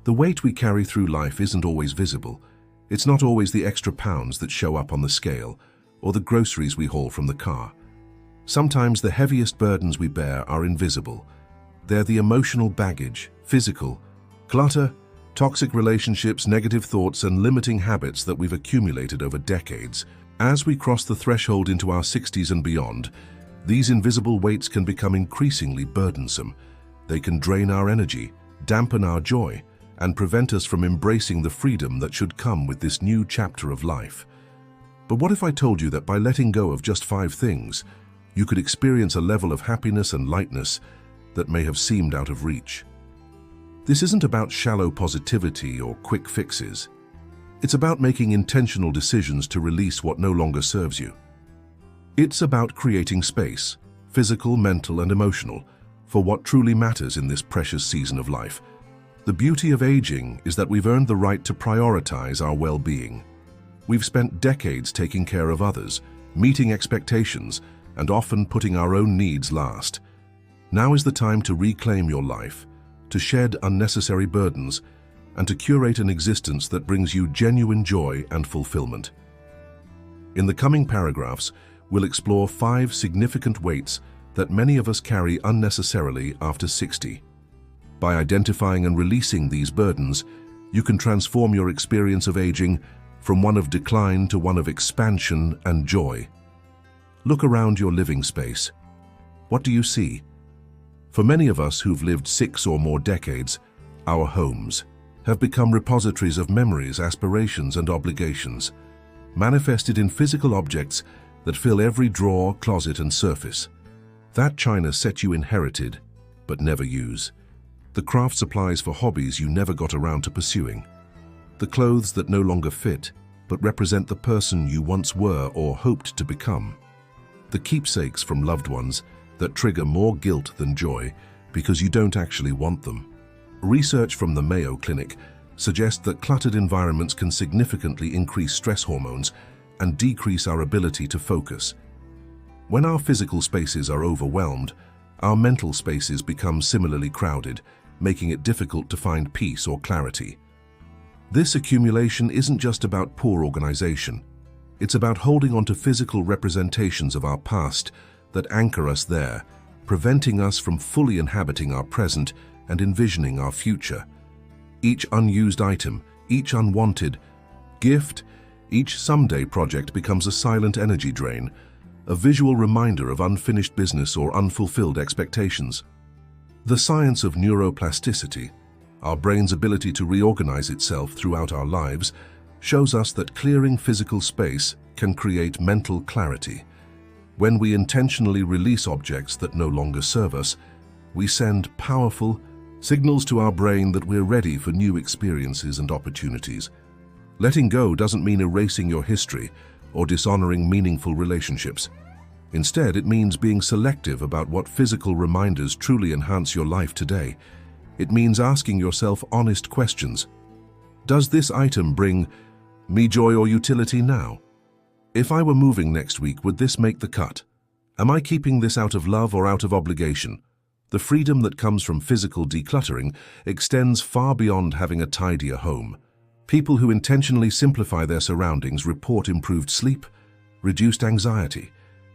The weight we carry through life isn't always visible. It's not always the extra pounds that show up on the scale, or the groceries we haul from the car. Sometimes the heaviest burdens we bear are invisible. They're the emotional baggage, physical, clutter, toxic relationships, negative thoughts, and limiting habits that we've accumulated over decades. As we cross the threshold into our 60s and beyond, these invisible weights can become increasingly burdensome. They can drain our energy, dampen our joy, and prevent us from embracing the freedom that should come with this new chapter of life. But what if I told you that by letting go of just 5 things, you could experience a level of happiness and lightness that may have seemed out of reach? This isn't about shallow positivity or quick fixes. It's about making intentional decisions to release what no longer serves you. It's about creating space, physical, mental, and emotional, for what truly matters in this precious season of life. The beauty of aging is that we've earned the right to prioritize our well-being. We've spent decades taking care of others, meeting expectations, and often putting our own needs last. Now is the time to reclaim your life, to shed unnecessary burdens, and to curate an existence that brings you genuine joy and fulfillment. In the coming paragraphs, we'll explore 5 significant weights that many of us carry unnecessarily after 60. By identifying and releasing these burdens, you can transform your experience of aging from one of decline to one of expansion and joy. Look around your living space. What do you see? For many of us who've lived 6 or more decades, our homes have become repositories of memories, aspirations, and obligations, manifested in physical objects that fill every drawer, closet, and surface. That china set you inherited, but never use. The craft supplies for hobbies you never got around to pursuing. The clothes that no longer fit, but represent the person you once were or hoped to become. The keepsakes from loved ones that trigger more guilt than joy because you don't actually want them. Research from the Mayo Clinic suggests that cluttered environments can significantly increase stress hormones and decrease our ability to focus. When our physical spaces are overwhelmed, our mental spaces become similarly crowded, making it difficult to find peace or clarity. This accumulation isn't just about poor organization. It's about holding on to physical representations of our past that anchor us there, preventing us from fully inhabiting our present and envisioning our future. Each unused item, each unwanted gift, each someday project becomes a silent energy drain, a visual reminder of unfinished business or unfulfilled expectations. The science of neuroplasticity, our brain's ability to reorganize itself throughout our lives, shows us that clearing physical space can create mental clarity. When we intentionally release objects that no longer serve us, we send powerful signals to our brain that we're ready for new experiences and opportunities. Letting go doesn't mean erasing your history or dishonoring meaningful relationships. Instead, it means being selective about what physical reminders truly enhance your life today. It means asking yourself honest questions. Does this item bring me joy or utility now? If I were moving next week, would this make the cut? Am I keeping this out of love or out of obligation? The freedom that comes from physical decluttering extends far beyond having a tidier home. People who intentionally simplify their surroundings report improved sleep, reduced anxiety,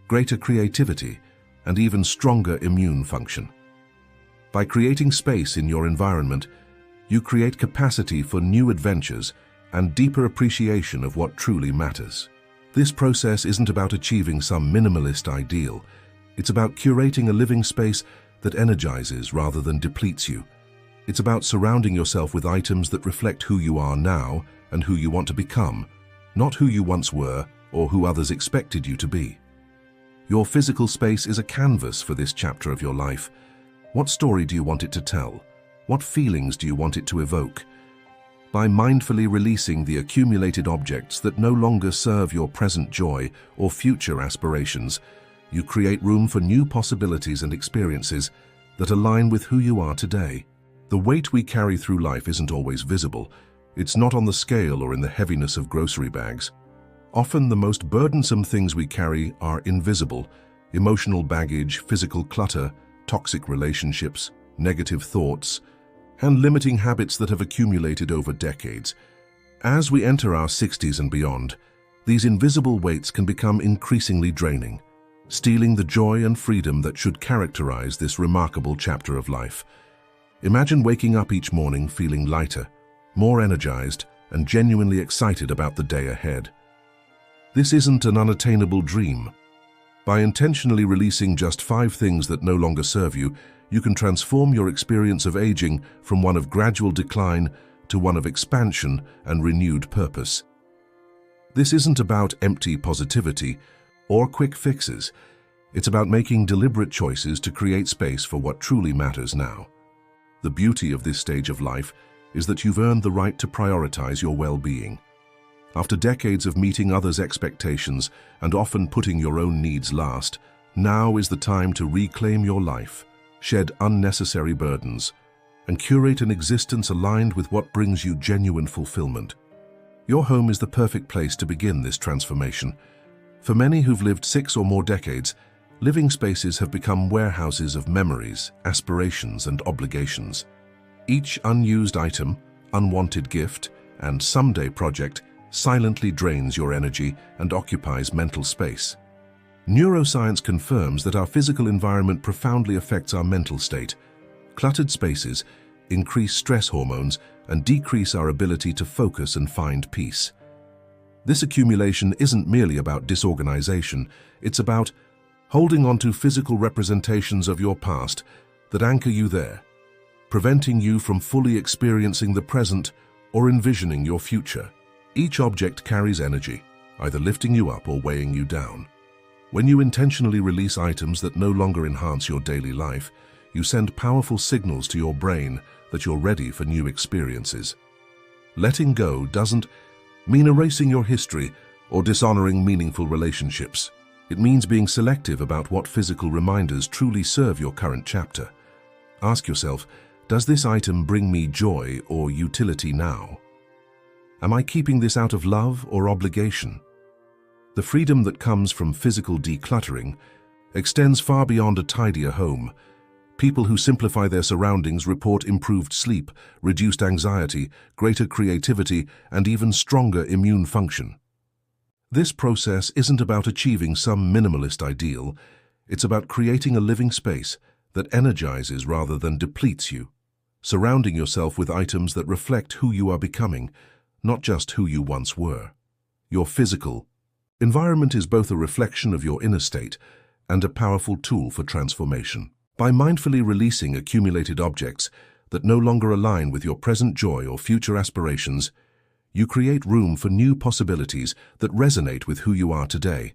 greater creativity, and even stronger immune function. By creating space in your environment, you create capacity for new adventures and deeper appreciation of what truly matters. This process isn't about achieving some minimalist ideal. It's about curating a living space that energizes rather than depletes you. It's about surrounding yourself with items that reflect who you are now and who you want to become, not who you once were or who others expected you to be. Your physical space is a canvas for this chapter of your life. What story do you want it to tell? What feelings do you want it to evoke? By mindfully releasing the accumulated objects that no longer serve your present joy or future aspirations, you create room for new possibilities and experiences that align with who you are today. The weight we carry through life isn't always visible. It's not on the scale or in the heaviness of grocery bags. Often the most burdensome things we carry are invisible: emotional baggage, physical clutter, toxic relationships, negative thoughts. and limiting habits that have accumulated over decades. As we enter our 60s and beyond, these invisible weights can become increasingly draining, stealing the joy and freedom that should characterize this remarkable chapter of life. Imagine waking up each morning feeling lighter, more energized, and genuinely excited about the day ahead. This isn't an unattainable dream. By intentionally releasing just 5 things that no longer serve you, you can transform your experience of aging from one of gradual decline to one of expansion and renewed purpose. This isn't about empty positivity or quick fixes. It's about making deliberate choices to create space for what truly matters now. The beauty of this stage of life is that you've earned the right to prioritize your well-being. After decades of meeting others' expectations and often putting your own needs last, now is the time to reclaim your life, shed unnecessary burdens, and curate an existence aligned with what brings you genuine fulfillment. Your home is the perfect place to begin this transformation. For many who've lived 6 or more decades, living spaces have become warehouses of memories, aspirations, and obligations. Each unused item, unwanted gift, and someday project silently drains your energy and occupies mental space. Neuroscience confirms that our physical environment profoundly affects our mental state. Cluttered spaces increase stress hormones and decrease our ability to focus and find peace. This accumulation isn't merely about disorganization, it's about holding on to physical representations of your past that anchor you there, preventing you from fully experiencing the present or envisioning your future. Each object carries energy, either lifting you up or weighing you down. When you intentionally release items that no longer enhance your daily life, you send powerful signals to your brain that you're ready for new experiences. Letting go doesn't mean erasing your history or dishonoring meaningful relationships. It means being selective about what physical reminders truly serve your current chapter. Ask yourself, does this item bring me joy or utility now? Am I keeping this out of love or obligation? The freedom that comes from physical decluttering extends far beyond a tidier home. People who simplify their surroundings report improved sleep, reduced anxiety, greater creativity, and even stronger immune function. This process isn't about achieving some minimalist ideal. It's about creating a living space that energizes rather than depletes you, surrounding yourself with items that reflect who you are becoming, not just who you once were. Your physical environment is both a reflection of your inner state and a powerful tool for transformation. By mindfully releasing accumulated objects that no longer align with your present joy or future aspirations, you create room for new possibilities that resonate with who you are today.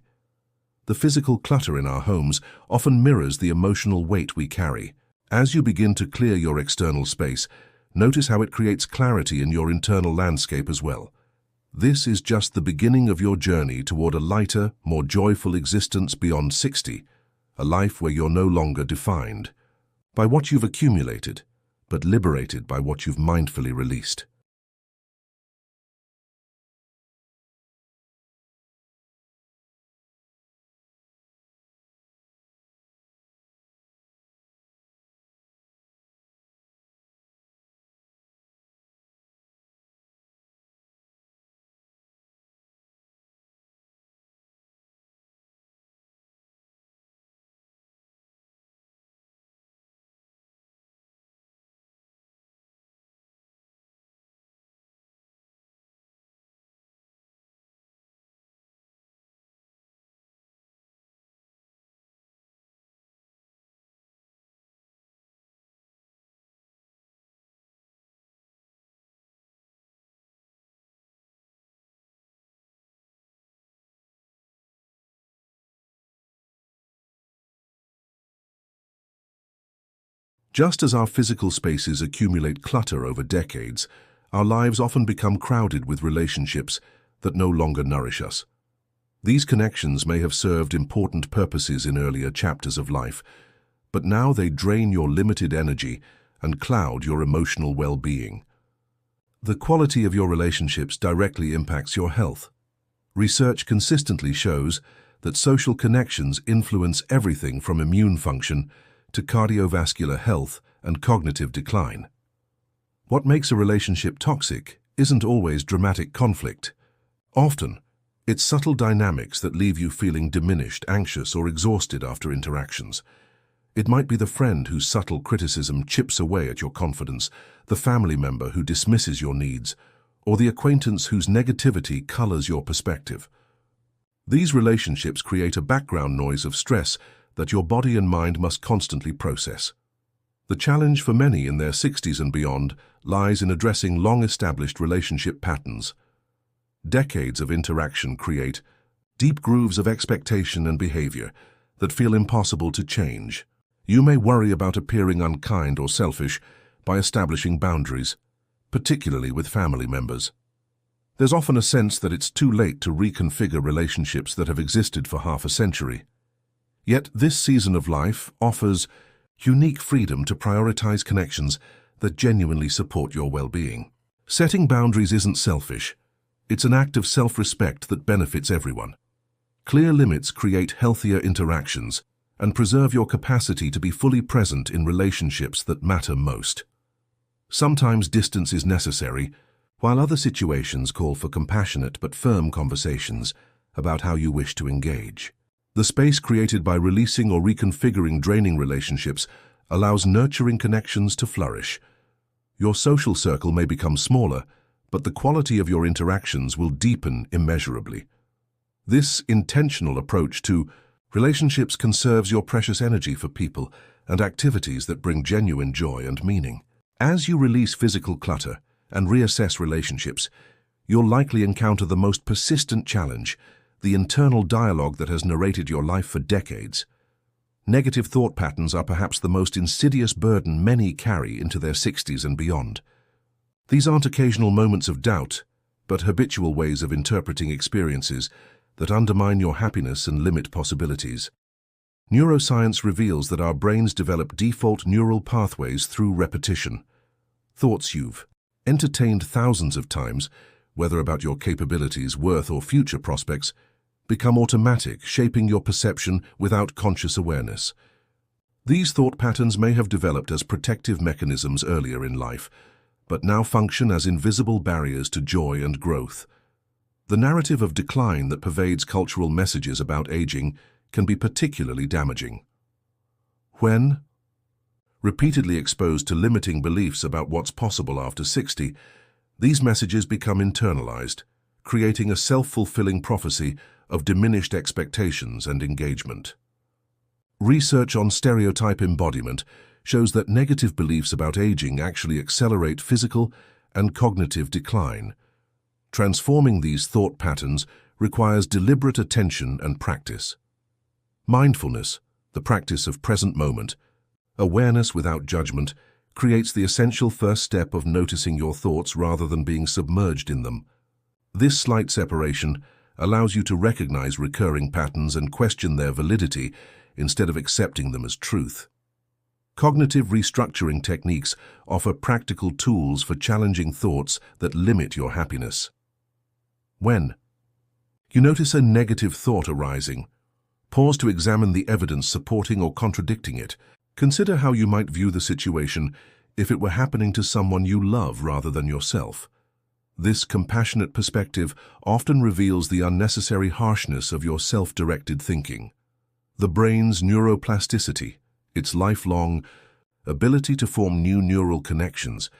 The physical clutter in our homes often mirrors the emotional weight we carry. As you begin to clear your external space, notice how it creates clarity in your internal landscape as well. This is just the beginning of your journey toward a lighter, more joyful existence beyond 60, a life where you're no longer defined by what you've accumulated, but liberated by what you've mindfully released. Just as our physical spaces accumulate clutter over decades, our lives often become crowded with relationships that no longer nourish us. These connections may have served important purposes in earlier chapters of life, but now they drain your limited energy and cloud your emotional well-being. The quality of your relationships directly impacts your health. Research consistently shows that social connections influence everything from immune function to cardiovascular health and cognitive decline. What makes a relationship toxic isn't always dramatic conflict. Often, it's subtle dynamics that leave you feeling diminished, anxious, or exhausted after interactions. It might be the friend whose subtle criticism chips away at your confidence, the family member who dismisses your needs, or the acquaintance whose negativity colors your perspective. These relationships create a background noise of stress that your body and mind must constantly process. The challenge for many in their 60s and beyond lies in addressing long-established relationship patterns. Decades of interaction create deep grooves of expectation and behavior that feel impossible to change. You may worry about appearing unkind or selfish by establishing boundaries, particularly with family members. There's often a sense that it's too late to reconfigure relationships that have existed for half a century. Yet this season of life offers unique freedom to prioritize connections that genuinely support your well-being. Setting boundaries isn't selfish. It's an act of self-respect that benefits everyone. Clear limits create healthier interactions and preserve your capacity to be fully present in relationships that matter most. Sometimes distance is necessary, while other situations call for compassionate but firm conversations about how you wish to engage. The space created by releasing or reconfiguring draining relationships allows nurturing connections to flourish. Your social circle may become smaller, but the quality of your interactions will deepen immeasurably. This intentional approach to relationships conserves your precious energy for people and activities that bring genuine joy and meaning. As you release physical clutter and reassess relationships, you'll likely encounter the most persistent challenge, the internal dialogue that has narrated your life for decades. Negative thought patterns are perhaps the most insidious burden many carry into their 60s and beyond. These aren't occasional moments of doubt, but habitual ways of interpreting experiences that undermine your happiness and limit possibilities. Neuroscience reveals that our brains develop default neural pathways through repetition. Thoughts you've entertained thousands of times, whether about your capabilities, worth, or future prospects, become automatic, shaping your perception without conscious awareness. These thought patterns may have developed as protective mechanisms earlier in life, but now function as invisible barriers to joy and growth. The narrative of decline that pervades cultural messages about aging can be particularly damaging. When repeatedly exposed to limiting beliefs about what's possible after 60, these messages become internalized, creating a self-fulfilling prophecy of diminished expectations and engagement. Research on stereotype embodiment shows that negative beliefs about aging actually accelerate physical and cognitive decline. Transforming these thought patterns requires deliberate attention and practice. Mindfulness, the practice of present moment, awareness without judgment, creates the essential first step of noticing your thoughts rather than being submerged in them. This slight separation allows you to recognize recurring patterns and question their validity instead of accepting them as truth. Cognitive restructuring techniques offer practical tools for challenging thoughts that limit your happiness. When you notice a negative thought arising, pause to examine the evidence supporting or contradicting it. Consider how you might view the situation if it were happening to someone you love rather than yourself. This compassionate perspective often reveals the unnecessary harshness of your self-directed thinking. The brain's neuroplasticity, its lifelong ability to form new neural connections,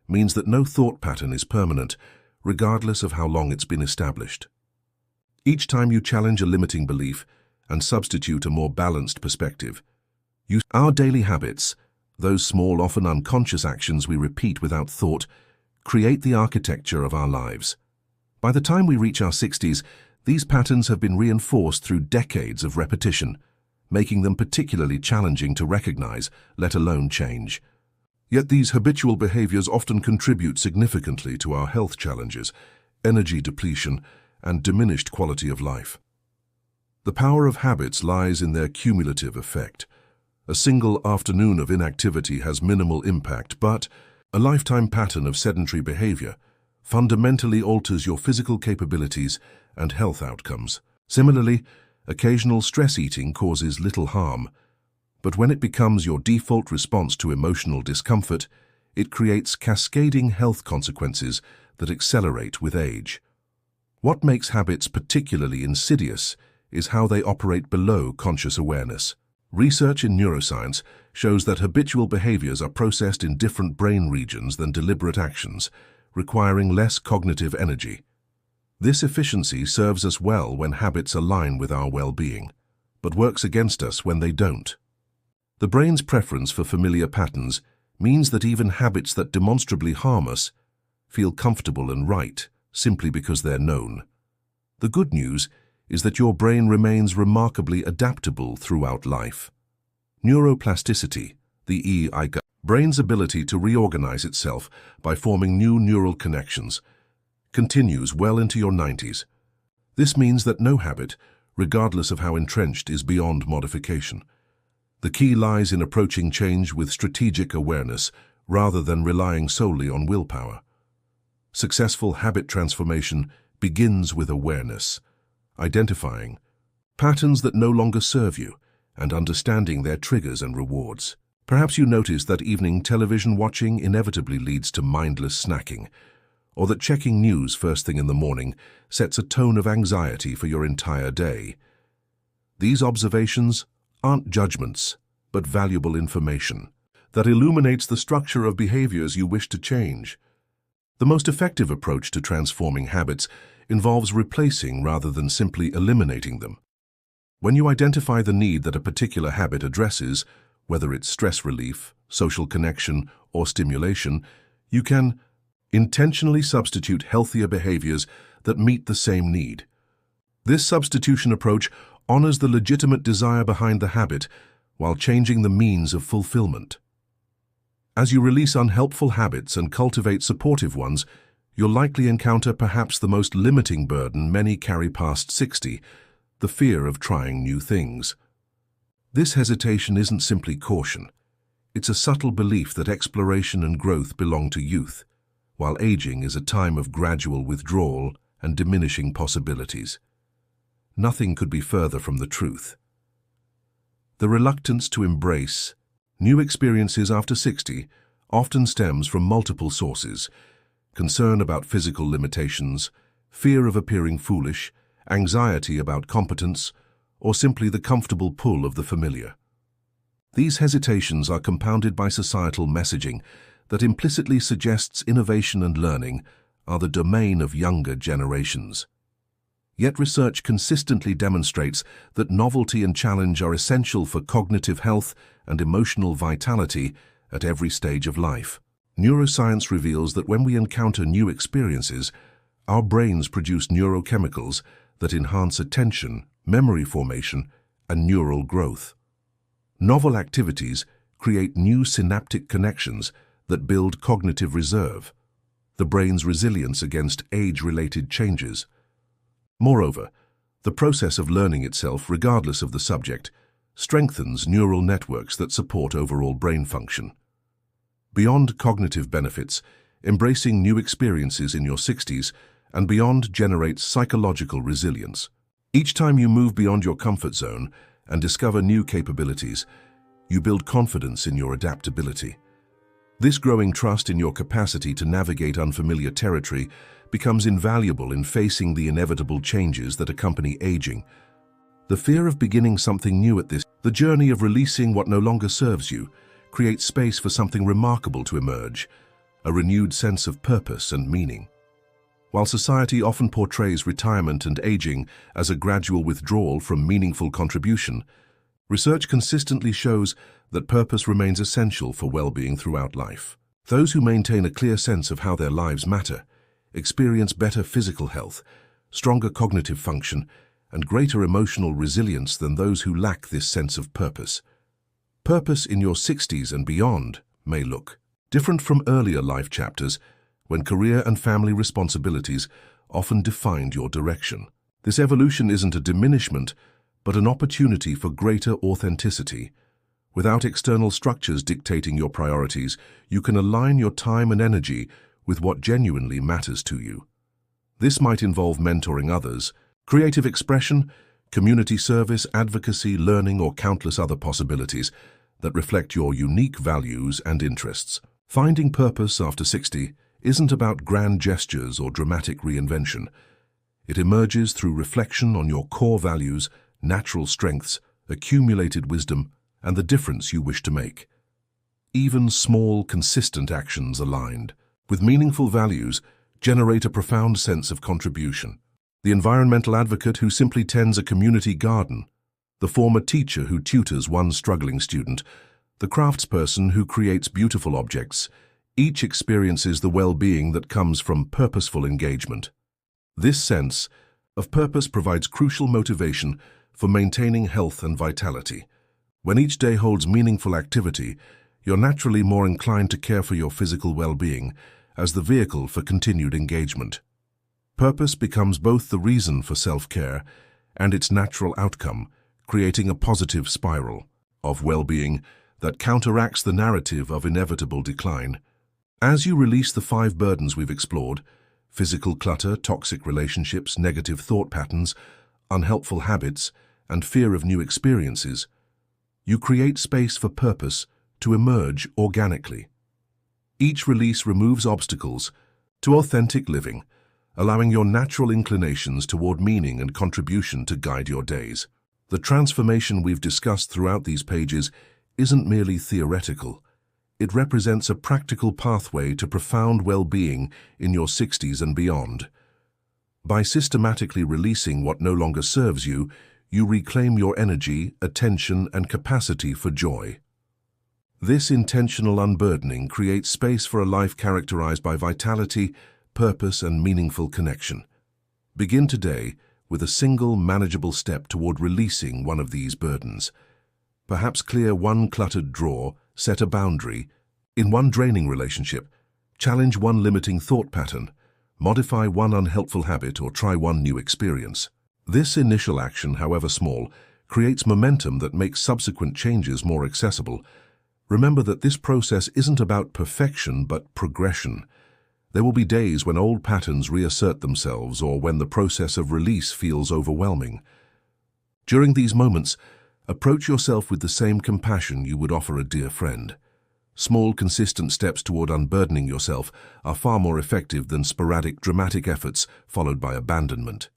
means that no thought pattern is permanent, regardless of how long it's been established. Each time you challenge a limiting belief and substitute a more balanced perspective, our daily habits, those small, often unconscious actions we repeat without thought, create the architecture of our lives. By the time we reach our 60s, these patterns have been reinforced through decades of repetition, making them particularly challenging to recognize, let alone change. Yet these habitual behaviors often contribute significantly to our health challenges, energy depletion, and diminished quality of life. The power of habits lies in their cumulative effect. A single afternoon of inactivity has minimal impact, but a lifetime pattern of sedentary behavior fundamentally alters your physical capabilities and health outcomes. Similarly, occasional stress eating causes little harm, but when it becomes your default response to emotional discomfort, it creates cascading health consequences that accelerate with age. What makes habits particularly insidious is how they operate below conscious awareness. Research in neuroscience shows that habitual behaviors are processed in different brain regions than deliberate actions, requiring less cognitive energy. This efficiency serves us well when habits align with our well-being, but works against us when they don't. The brain's preference for familiar patterns means that even habits that demonstrably harm us feel comfortable and right simply because they're known. The good news is that your brain remains remarkably adaptable throughout life. Neuroplasticity, the EIG, brain's ability to reorganize itself by forming new neural connections, continues well into your 90s. This means that no habit, regardless of how entrenched, is beyond modification. The key lies in approaching change with strategic awareness rather than relying solely on willpower. Successful habit transformation begins with awareness, identifying patterns that no longer serve you and understanding their triggers and rewards. Perhaps you notice that evening television watching inevitably leads to mindless snacking, or that checking news first thing in the morning sets a tone of anxiety for your entire day. These observations aren't judgments, but valuable information that illuminates the structure of behaviors you wish to change. The most effective approach to transforming habits involves replacing rather than simply eliminating them. When you identify the need that a particular habit addresses, whether it's stress relief, social connection, or stimulation, you can intentionally substitute healthier behaviors that meet the same need. This substitution approach honors the legitimate desire behind the habit while changing the means of fulfillment. As you release unhelpful habits and cultivate supportive ones, you'll likely encounter perhaps the most limiting burden many carry past 60, the fear of trying new things. This hesitation isn't simply caution. It's a subtle belief that exploration and growth belong to youth, while aging is a time of gradual withdrawal and diminishing possibilities. Nothing could be further from the truth. The reluctance to embrace new experiences after 60 often stems from multiple sources: concern about physical limitations, fear of appearing foolish, anxiety about competence, or simply the comfortable pull of the familiar. These hesitations are compounded by societal messaging that implicitly suggests innovation and learning are the domain of younger generations. Yet research consistently demonstrates that novelty and challenge are essential for cognitive health and emotional vitality at every stage of life. Neuroscience reveals that when we encounter new experiences, our brains produce neurochemicals that enhance attention, memory formation, and neural growth. Novel activities create new synaptic connections that build cognitive reserve, the brain's resilience against age-related changes. Moreover, the process of learning itself, regardless of the subject, strengthens neural networks that support overall brain function. Beyond cognitive benefits, embracing new experiences in your 60s and beyond generates psychological resilience. Each time you move beyond your comfort zone and discover new capabilities, you build confidence in your adaptability. This growing trust in your capacity to navigate unfamiliar territory becomes invaluable in facing the inevitable changes that accompany aging. The fear of beginning something new the journey of releasing what no longer serves you, creates space for something remarkable to emerge, a renewed sense of purpose and meaning. While society often portrays retirement and aging as a gradual withdrawal from meaningful contribution, research consistently shows that purpose remains essential for well-being throughout life. Those who maintain a clear sense of how their lives matter experience better physical health, stronger cognitive function, and greater emotional resilience than those who lack this sense of purpose. Purpose in your 60s and beyond may look different from earlier life chapters when career and family responsibilities often defined your direction. This evolution isn't a diminishment, but an opportunity for greater authenticity. Without external structures dictating your priorities, you can align your time and energy with what genuinely matters to you. This might involve mentoring others, creative expression, community service, advocacy, learning, or countless other possibilities that reflect your unique values and interests. Finding purpose after 60 isn't about grand gestures or dramatic reinvention. It emerges through reflection on your core values, natural strengths, accumulated wisdom, and the difference you wish to make. Even small, consistent actions aligned with meaningful values generate a profound sense of contribution. The environmental advocate who simply tends a community garden, the former teacher who tutors one struggling student, the craftsperson who creates beautiful objects, each experiences the well-being that comes from purposeful engagement. This sense of purpose provides crucial motivation for maintaining health and vitality. When each day holds meaningful activity, you're naturally more inclined to care for your physical well-being as the vehicle for continued engagement. Purpose becomes both the reason for self-care and its natural outcome, creating a positive spiral of well-being that counteracts the narrative of inevitable decline. As you release the 5 burdens we've explored, physical clutter, toxic relationships, negative thought patterns, unhelpful habits, and fear of new experiences, you create space for purpose to emerge organically. Each release removes obstacles to authentic living, allowing your natural inclinations toward meaning and contribution to guide your days. The transformation we've discussed throughout these pages isn't merely theoretical. It represents a practical pathway to profound well-being in your 60s and beyond. By systematically releasing what no longer serves you, you reclaim your energy, attention, and capacity for joy. This intentional unburdening creates space for a life characterized by vitality, purpose, and meaningful connection. Begin today with a single manageable step toward releasing one of these burdens. Perhaps clear one cluttered drawer, set a boundary. In one draining relationship, challenge one limiting thought pattern, modify one unhelpful habit, or try one new experience. This initial action, however small, creates momentum that makes subsequent changes more accessible. Remember that this process isn't about perfection but progression. There will be days when old patterns reassert themselves or when the process of release feels overwhelming. During these moments, approach yourself with the same compassion you would offer a dear friend. Small, consistent steps toward unburdening yourself are far more effective than sporadic, dramatic efforts followed by abandonment.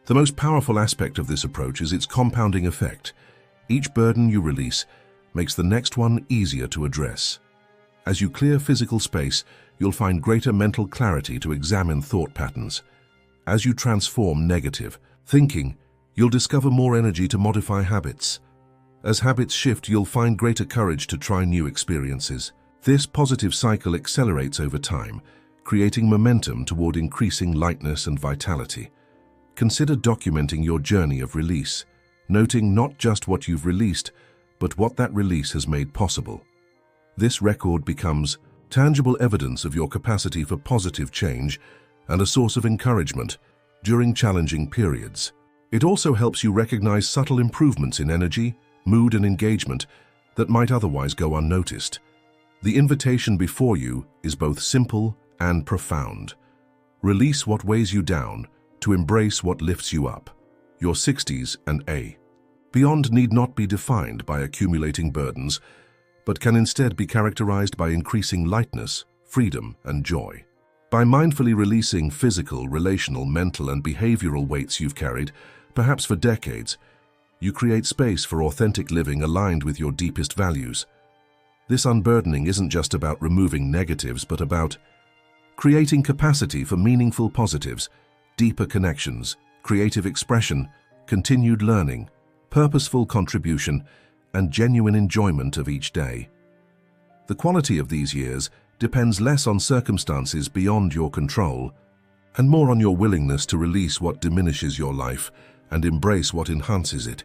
The most powerful aspect of this approach is its compounding effect. Each burden you release makes the next one easier to address. As you clear physical space, you'll find greater mental clarity to examine thought patterns. As you transform negative thinking, you'll discover more energy to modify habits. As habits shift, you'll find greater courage to try new experiences. This positive cycle accelerates over time, creating momentum toward increasing lightness and vitality. Consider documenting your journey of release, noting not just what you've released, but what that release has made possible. This record becomes tangible evidence of your capacity for positive change and a source of encouragement during challenging periods. It also helps you recognize subtle improvements in energy, mood, and engagement that might otherwise go unnoticed. The invitation before you is both simple and profound. Release what weighs you down to embrace what lifts you up. Your 60s and beyond need not be defined by accumulating burdens, but can instead be characterized by increasing lightness, freedom, and joy. By mindfully releasing physical, relational, mental, and behavioral weights you've carried, perhaps for decades, you create space for authentic living aligned with your deepest values. This unburdening isn't just about removing negatives, but about creating capacity for meaningful positives, deeper connections, creative expression, continued learning, purposeful contribution, and genuine enjoyment of each day. The quality of these years depends less on circumstances beyond your control and more on your willingness to release what diminishes your life and embrace what enhances it.